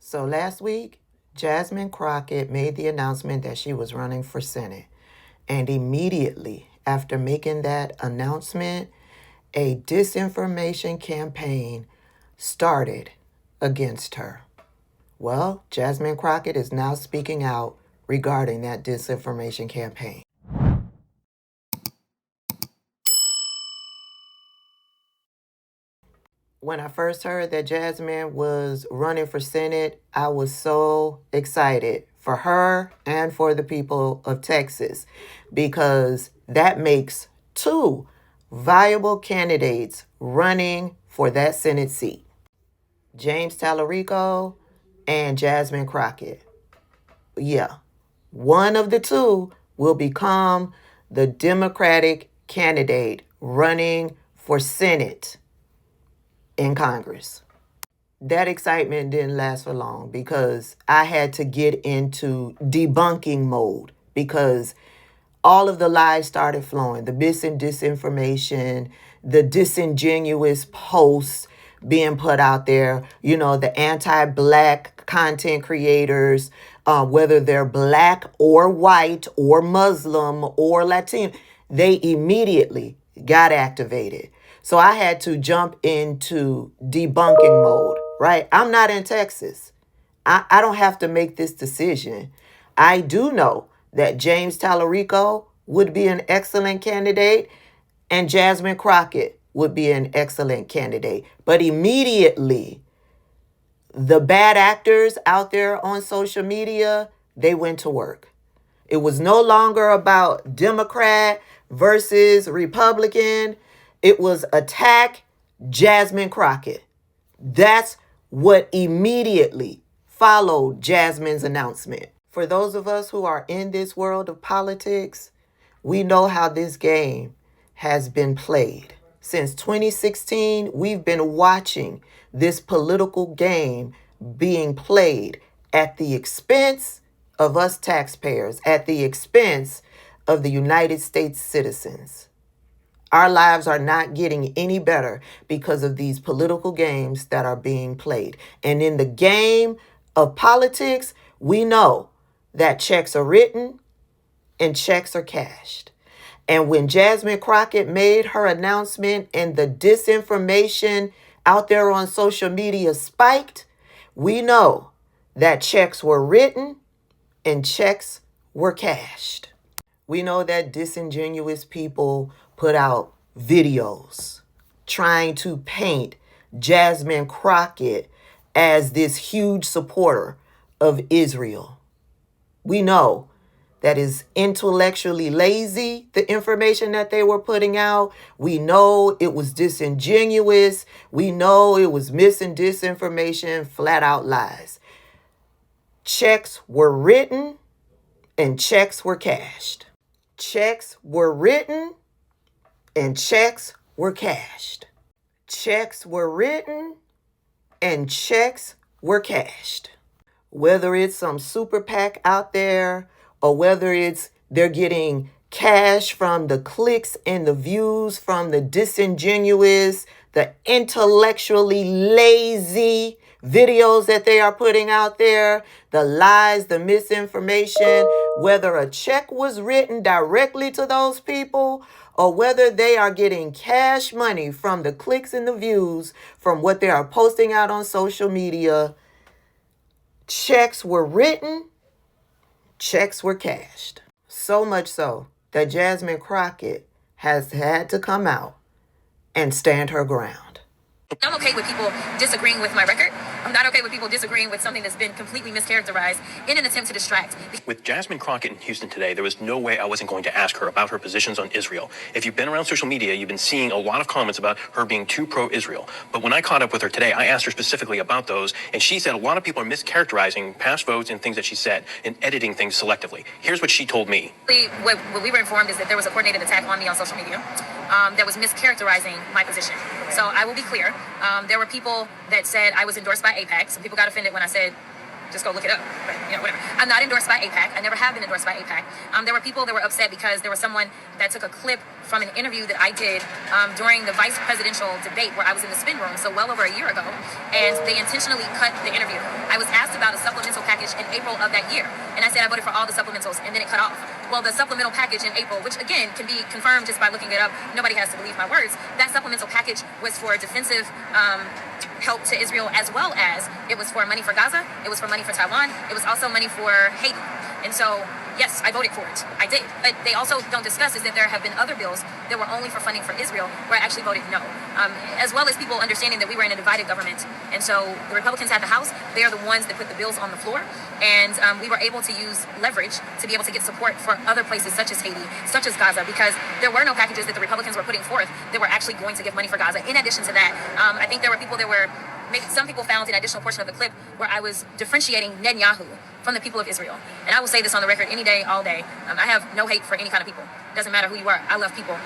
So last week, Jasmine Crockett made the announcement that she was running for Senate. And immediately after making that announcement, a disinformation campaign started against her. Well, Jasmine Crockett is now speaking out regarding that disinformation campaign. When I first heard that Jasmine was running for Senate, I was so excited for her and for the people of Texas, because that makes two viable candidates running for that Senate seat: James Tallarico and Jasmine Crockett. Yeah, one of the two will become the Democratic candidate running for Senate in Congress. That excitement didn't last for long because I had to get into debunking mode, because all of the lies started flowing. The disinformation, the disingenuous posts being put out there, the anti-Black content creators, whether they're Black or white or Muslim or Latino, they immediately got activated. So I had to jump into debunking mode, right? I'm not in Texas. I don't have to make this decision. I do know that James Tallarico would be an excellent candidate and Jasmine Crockett would be an excellent candidate. But immediately, the bad actors out there on social media, they went to work. It was no longer about Democrat versus Republican. It was attack Jasmine Crockett. That's what immediately followed Jasmine's announcement. For those of us who are in this world of politics, we know how this game has been played. Since 2016, we've been watching this political game being played at the expense of us taxpayers, at the expense of the United States citizens. Our lives are not getting any better because of these political games that are being played. And in the game of politics, we know that checks are written and checks are cashed. And when Jasmine Crockett made her announcement and the disinformation out there on social media spiked, we know that checks were written and checks were cashed. We know that disingenuous people put out videos trying to paint Jasmine Crockett as this huge supporter of Israel. We know that is intellectually lazy, the information that they were putting out. We know it was disingenuous. We know it was mis and disinformation, flat out lies. Checks were written and checks were cashed. Checks were written and checks were cashed. Checks were written and checks were cashed. Whether it's some super PAC out there, or whether it's they're getting cash from the clicks and the views from the disingenuous, the intellectually lazy videos that they are putting out there, the lies, the misinformation, whether a check was written directly to those people or whether they are getting cash money from the clicks and the views from what they are posting out on social media, checks were written, checks were cashed. So much so that Jasmine Crockett has had to come out and stand her ground. I'm okay with people disagreeing with my record. I'm not okay with people disagreeing with something that's been completely mischaracterized in an attempt to distract. With Jasmine Crockett in Houston today, there was no way I wasn't going to ask her about her positions on Israel. If you've been around social media, you've been seeing a lot of comments about her being too pro-Israel. But when I caught up with her today, I asked her specifically about those, and she said a lot of people are mischaracterizing past votes and things that she said and editing things selectively. Here's what she told me. What we were informed is that there was a coordinated attack on me on social media that was mischaracterizing my position. So I will be clear. There were people that said I was endorsed by AIPAC. Some people got offended when I said, just go look it up. But, whatever. I'm not endorsed by AIPAC. I never have been endorsed by AIPAC. There were people that were upset because there was someone that took a clip from an interview that I did during the vice presidential debate where I was in the spin room, so well over a year ago, and they intentionally cut the interview. I was asked about package in April of that year. And I said I voted for all the supplementals, and then it cut off. Well, the supplemental package in April, which again can be confirmed just by looking it up, nobody has to believe my words, that supplemental package was for defensive help to Israel, as well as it was for money for Gaza, it was for money for Taiwan, it was also money for Haiti. And so, yes, I voted for it. I did. But they also don't discuss is that there have been other bills that were only for funding for Israel where I actually voted no. As well as people understanding that we were in a divided government. And so the Republicans had the House. They are the ones that put the bills on the floor. And we were able to use leverage to be able to get support for other places such as Haiti, such as Gaza, because there were no packages that the Republicans were putting forth that were actually going to give money for Gaza. In addition to that, I think there were people that were, maybe some people found an additional portion of the clip where I was differentiating Netanyahu from the people of Israel. And I will say this on the record any day, all day. I have no hate for any kind of people. Doesn't matter who you are. I love people.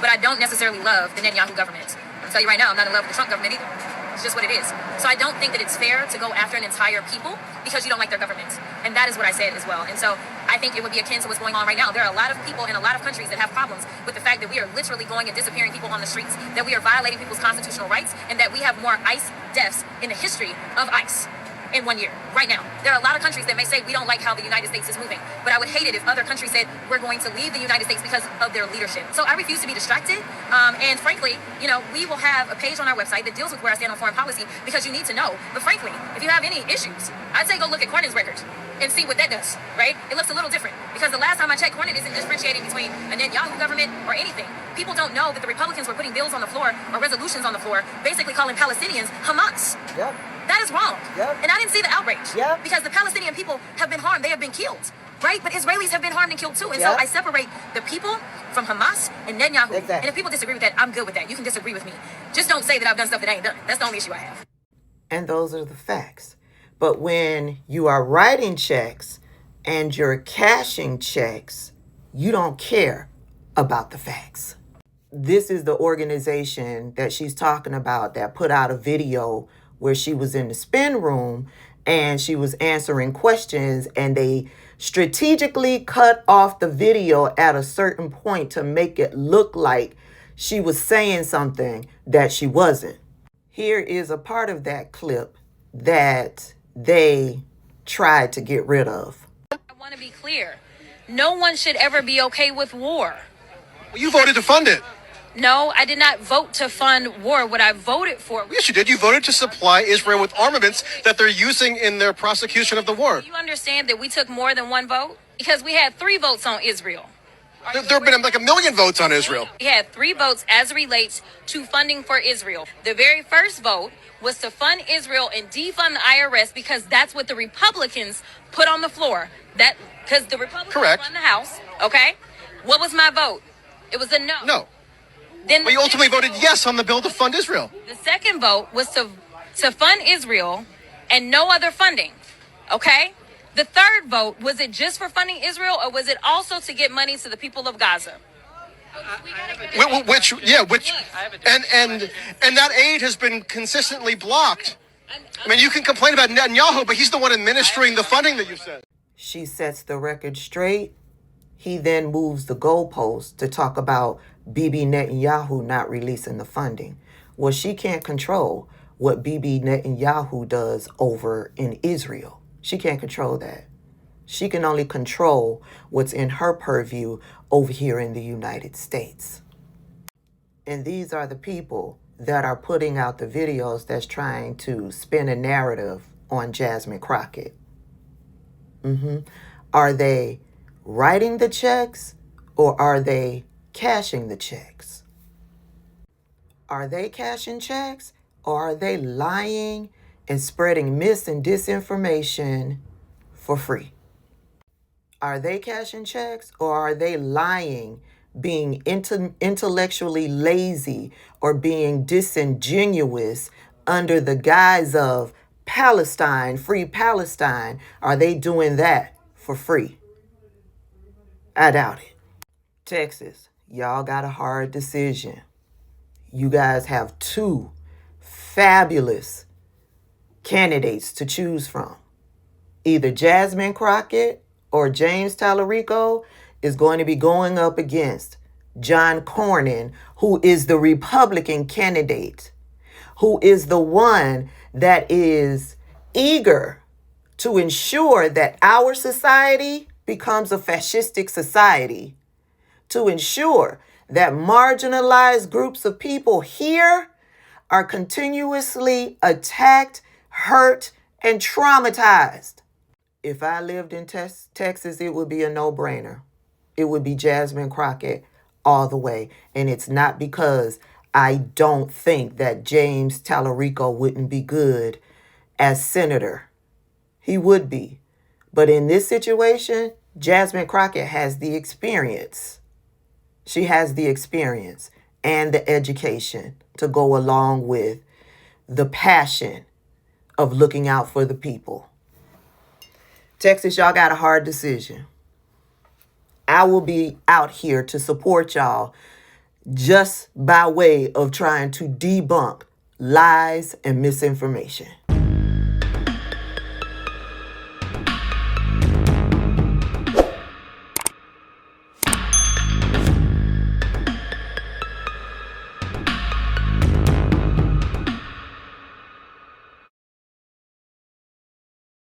But I don't necessarily love the Netanyahu government. I'll tell you right now, I'm not in love with the Trump government either. It's just what it is. So I don't think that it's fair to go after an entire people because you don't like their government. And that is what I said as well. And so I think it would be akin to what's going on right now. There are a lot of people in a lot of countries that have problems with the fact that we are literally going and disappearing people on the streets, that we are violating people's constitutional rights, and that we have more ICE deaths in the history of ICE in 1 year, right now. There are a lot of countries that may say we don't like how the United States is moving, but I would hate it if other countries said we're going to leave the United States because of their leadership. So I refuse to be distracted, and frankly, we will have a page on our website that deals with where I stand on foreign policy because you need to know. But frankly, if you have any issues, I'd say go look at Cornyn's record and see what that does, right? It looks a little different because the last time I checked, Cornyn isn't differentiating between a Netanyahu government or anything. People don't know that the Republicans were putting bills on the floor or resolutions on the floor, basically calling Palestinians Hamas. Yep. That is wrong. Yep. And I didn't see the outrage. Yep. Because the Palestinian people have been harmed. They have been killed. Right? But Israelis have been harmed and killed too. And Yep. so I separate the people from Hamas and Netanyahu. Exactly. And if people disagree with that, I'm good with that. You can disagree with me. Just don't say that I've done stuff that I ain't done. That's the only issue I have. And those are the facts. But when you are writing checks and you're cashing checks, you don't care about the facts. This is the organization that she's talking about that put out a video where she was in the spin room and she was answering questions, and they strategically cut off the video at a certain point to make it look like she was saying something that she wasn't. Here is a part of that clip that they tried to get rid of. I want to be clear. No one should ever be okay with war. Well, you voted to fund it. No, I did not vote to fund war. What I voted for... Yes, you did. You voted to supply Israel with armaments that they're using in their prosecution of the war. Do you understand that we took more than one vote? Because we had 3 votes on Israel. There have been like 1 million votes on Israel. We had 3 votes as it relates to funding for Israel. The very first vote was to fund Israel and defund the IRS because that's what the Republicans put on the floor. That because the Republicans Correct. run the House. Okay. What was my vote? It was a no. No. Then But you ultimately voted yes on the bill to fund Israel. the second vote was to fund Israel and no other funding. Okay. The third vote, was it just for funding Israel, or was it also to get money to the people of Gaza? Which and that aid has been consistently blocked. I mean, you can complain about Netanyahu, but he's the one administering the funding that you said. She sets the record straight. He then moves the goalpost to talk about Bibi Netanyahu not releasing the funding. Well, she can't control what Bibi Netanyahu does over in Israel. She can't control that. She can only control what's in her purview over here in the United States. And these are the people that are putting out the videos that's trying to spin a narrative on Jasmine Crockett. Are they writing the checks or are they cashing the checks? Are they cashing checks or are they lying and spreading mis and disinformation for free? Are they cashing checks or are they lying, being intellectually lazy or being disingenuous under the guise of Palestine, free Palestine? Are they doing that for free? I doubt it. Texas, y'all got a hard decision. You guys have 2 fabulous candidates to choose from. Either Jasmine Crockett or James Tallarico is going to be going up against John Cornyn, who is the Republican candidate, who is the one that is eager to ensure that our society becomes a fascistic society, to ensure that marginalized groups of people here are continuously attacked, hurt, and traumatized. If I lived in Texas, it would be a no-brainer. It would be Jasmine Crockett all the way. And it's not because I don't think that James Tallarico wouldn't be good as senator. He would be. But in this situation, Jasmine Crockett has the experience. She has the experience and the education to go along with the passion of looking out for the people. Texas, y'all got a hard decision. I will be out here to support y'all just by way of trying to debunk lies and misinformation.